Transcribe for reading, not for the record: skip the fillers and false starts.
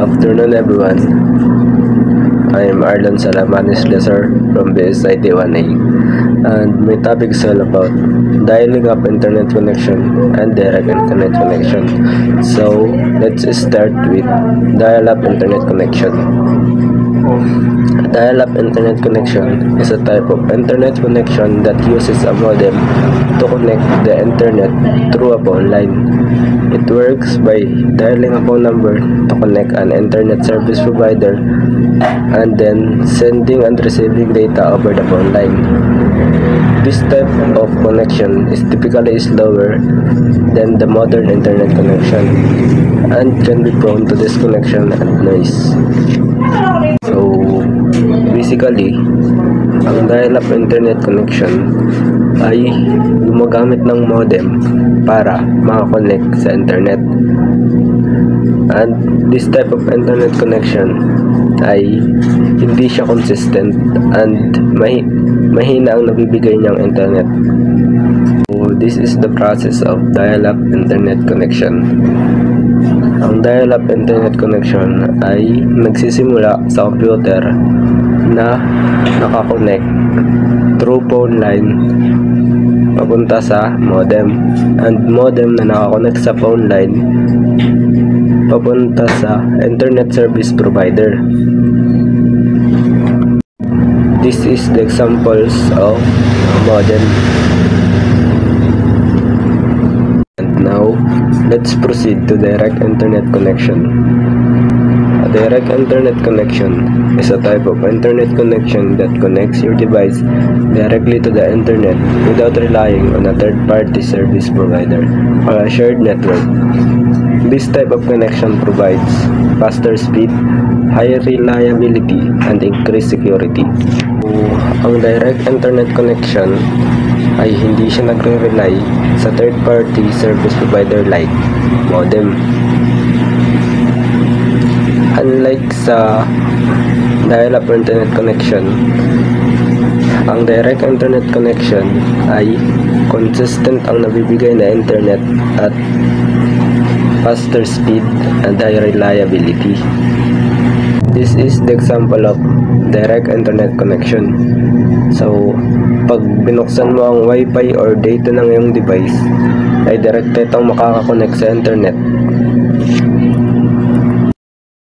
Afternoon everyone, I am Arlan Salamanis Lesser from BSIT 1A, and my topic is all about dialing up internet connection and direct internet connection. So let's start with dial-up internet connection. A dial-up internet connection is a type of internet connection that uses a modem to connect the internet through a phone line. It works by dialing a phone number to connect an internet service provider and then sending and receiving data over the phone line. This type of connection is typically slower than the modern internet connection and can be prone to disconnection and noise. So, basically, ang dial-up internet connection ay gumagamit ng modem para makakonect sa internet. And this type of internet connection ay hindi siya consistent and mahina ang nabibigay niyang internet. So, this is the process of dial-up internet connection. Ang dial-up internet connection ay nagsisimula sa computer na nakakonect through phone line papunta sa modem, and modem na nakakonect sa phone line papunta sa internet service provider. This is the examples of modem. And now, let's proceed to direct internet connection. A direct internet connection is a type of internet connection that connects your device directly to the internet without relying on a third-party service provider or a shared network. This type of connection provides faster speed, higher reliability, and increased security. So, ang direct internet connection ay hindi siya nagre-rely sa third-party service provider like modem. Unlike sa dial-up internet connection, ang direct internet connection ay consistent ang nabibigay na internet at faster speed and high reliability. This is the example of direct internet connection. So, pag binuksan mo ang Wi-Fi or data ng iyong device, ay direct itong makakakonect sa internet